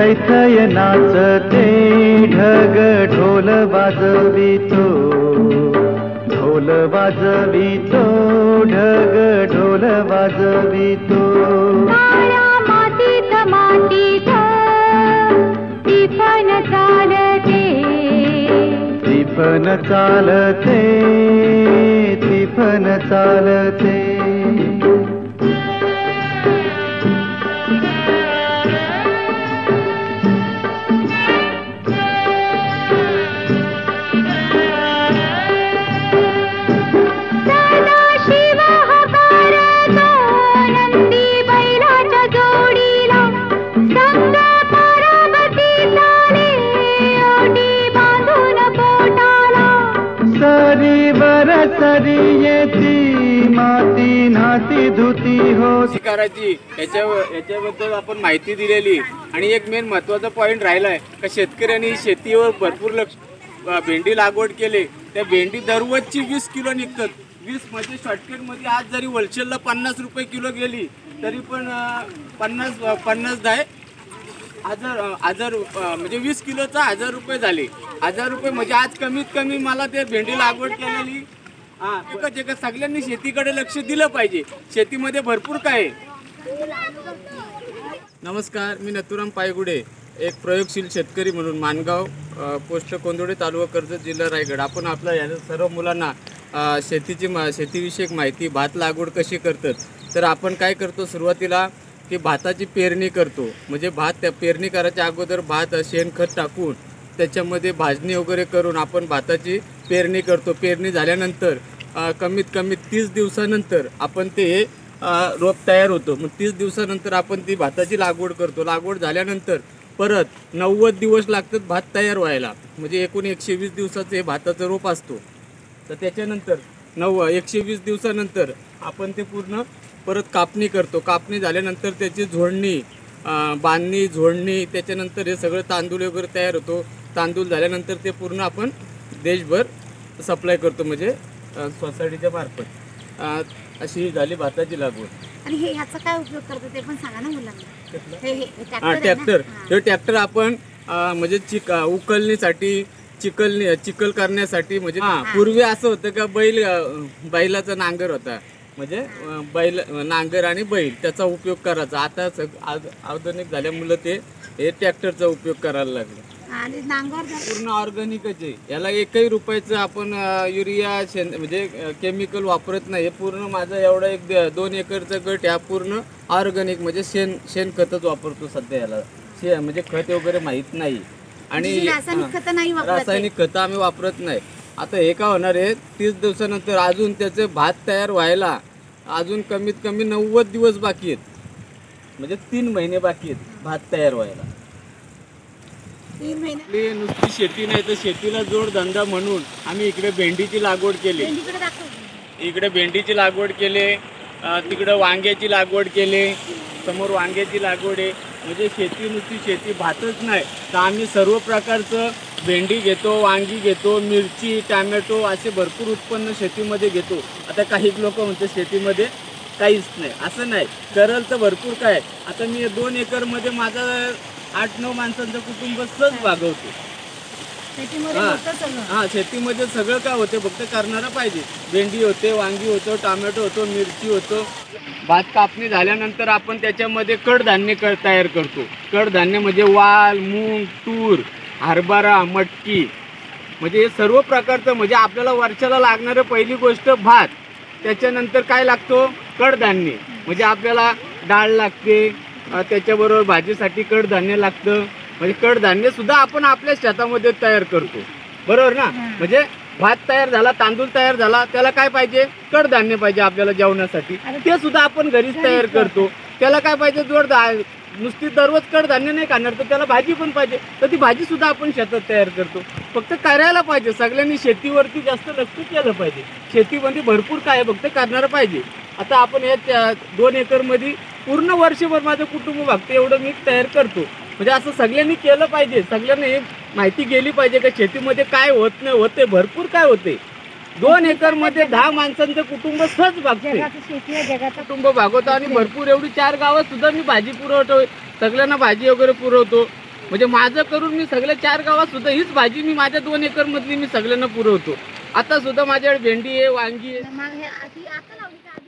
थय थय नाचते ढग ढोल वाजवितो, ढोल वाजवितो ढग ढोल वाजवितो। काळ्या मातीत मातीत टिपण चालते, टिपण चालते, टिपण चालते। सरी येती माती नाती धुती हो करायची याच्याबद्दल आपण माहिती दिलेली। आणि एक मेन महत्त्वाचा पॉईंट राहिलाय का शेतकऱ्यांनी शेतीवर भरपूर लक्ष भेंडी लागवड केले, त्या भेंडी दररोजची 20 किलो निघतात। 20 म्हणजे शॉर्टकटमध्ये आज जरी होलसेलला 50 रुपये किलो गेली तरी पण 50 हजार म्हणजे 20 किलोचा 1000 रुपये झाले। 1000 रुपये म्हणजे आज कमीत कमी मला ते भेंडी लागवड केलेली एकच सगळ्यांनी शेतीकडे लक्ष दिलं पाहिजे। शेतीमध्ये भरपूर काय आहे। नमस्कार, मी नथुराम पायगुडे, एक प्रयोगशील शेतकरी म्हणून माणगाव पोस्ट कोंदोडे तालुका कर्जत जिल्हा रायगड। आपण आपल्या या सर्व मुलांना शेतीविषयक माहिती, भात लागवड कशी करतात तर आपण काय करतो, सुरुवातीला की भाताची पेरणी करतो। म्हणजे भात त्या पेरणी करायच्या अगोदर भात शेणखत टाकून त्याच्यामध्ये भाजणी वगैरे करून आपण भाताची पेरणी करतो। पेरणी झाल्यानंतर कमीत कमी 30 दिवसानंतर आपण ते रोप तयार होतो। मग 30 दिवसानंतर आपण ती भाताची लागवड करतो। लागवड झाल्यानंतर परत 90 दिवस लागतात भात तयार व्हायला, म्हणजे एकूण 120 दिवसाचं हे भाताचं रोप असतो। तर त्याच्यानंतर 120 दिवसानंतर आपण ते पूर्ण परत कापणी करतो। कापणी झाल्यानंतर त्याची झोडणी, बांधणी, झोडणी, त्याच्यानंतर हे सगळं तांदूळ वगैरे तयार होतो। तांदूळ झाल्यानंतर ते पूर्ण आपण देशभर सप्लाय करतो, म्हणजे सोसायटीच्या मार्फत। अशी झाली भाताची लागवड। आणि हे ह्याचा काय उपयोग करतो ते पण सांगा ना मुलांना। ट्रॅक्टर, हे ट्रॅक्टर आपण म्हणजे उकलण्यासाठी, चिखल करण्यासाठी, म्हणजे पूर्वी असं होतं का बैलाचा नांगर होता, म्हणजे बैल नांगर आणि बैल त्याचा उपयोग करायचा। आता आधुनिक झाल्यामुळे हे ट्रॅक्टरचा उपयोग करायला लागला। आणि नांगर पूर्ण ऑर्गॅनिकच आहे, याला एकही रुपयाचं आपण युरिया म्हणजे केमिकल वापरत नाही। हे पूर्ण माझं एवढा 2 एकरचा गट ह्या पूर्ण ऑर्गॅनिक म्हणजे शेणखतच वापरतो सध्या। याला म्हणजे खत वगैरे माहीत नाही, आणि रासायनिक खतं आम्ही वापरत नाही। आता हे काय होणार आहे, 30 दिवसानंतर अजून त्याचे भात तयार व्हायला अजून कमीत कमी 90 दिवस बाकी आहेत, म्हणजे 3 महिने बाकी आहेत भात तयार व्हायला। 3 महिने नुसती शेती नाही तर शेतीला जोडधंदा म्हणून आम्ही इकडे भेंडीची लागवड केली। इकडे भेंडीची लागवड केली, तिकडे वांग्याची लागवड केली, समोर वांग्याची लागवड आहे। म्हणजे शेती नुसती शेती भातच नाही तर आम्ही सर्व प्रकारचं भेंडी घेतो, वांगी घेतो, मिरची, टॅमॅटो असे भरपूर उत्पन्न शेतीमध्ये घेतो। आता काही लोक म्हणतात शेतीमध्ये काहीच नाही, असं नाही, करल तर भरपूर काय। आता मी 2 एकरमध्ये माझं 8-9 माणसांचं कुटुंब सहज भागवतो। शेतीमध्ये सगळं काय होते, फक्त करणारा पाहिजे। भेंडी होते, वांगी होतो, टोमॅटो होतो, मिरची होतो। भात कापणी झाल्यानंतर आपण त्याच्यामध्ये कडधान्य तयार करतो। कडधान्य म्हणजे वाल, मूग, तूर, हरभरा, मटकी, म्हणजे हे सर्व प्रकारचं, म्हणजे आपल्याला वर्षाला लागणारं पहिली गोष्ट भात, त्याच्यानंतर काय लागतो, कडधान्य, म्हणजे आपल्याला डाळ लागते, त्याच्याबरोबर भाजीसाठी कडधान्य लागतं। म्हणजे कडधान्य सुद्धा आपण आपल्या शेतामध्ये तयार करतो, बरोबर ना। म्हणजे भात तयार झाला, तांदूळ तयार झाला, त्याला काय पाहिजे, कडधान्य पाहिजे आपल्याला जेवणासाठी, ते सुद्धा आपण घरीच तयार करतो। त्याला काय पाहिजे, नुसती दररोज कडधान्य नाही खाणार तर त्याला भाजी पण पाहिजे, तर ती भाजी सुद्धा आपण शेतात तयार करतो। फक्त करायला पाहिजे, सगळ्यांनी शेतीवरती जास्त लक्ष केलं पाहिजे। शेतीमध्ये भरपूर काय, फक्त करणारं पाहिजे। आता आपण या 2 एकरमध्ये पूर्ण वर्षभर माझं कुटुंब भागतं एवढं मी तयार करतो। म्हणजे असं सगळ्यांनी केलं पाहिजे, सगळ्यांनी हे माहिती गेली पाहिजे की शेतीमध्ये काय होत नाही, होते भरपूर काय होते। 2 एकरमध्ये 10 माणसांचं कुटुंब सहज भागते, कुटुंब भागवतो। आणि भरपूर एवढी 4 गावात सुद्धा मी भाजी पुरवतो, सगळ्यांना भाजी वगैरे पुरवतो। म्हणजे माझं करून मी सगळ्या 4 गावात सुद्धा हीच भाजी मी माझ्या 2 एकर मधली मी सगळ्यांना पुरवतो. आता सुद्धा माझ्याकडे भेंडी आहे, वांगी आहे. मग हे आता लावली का?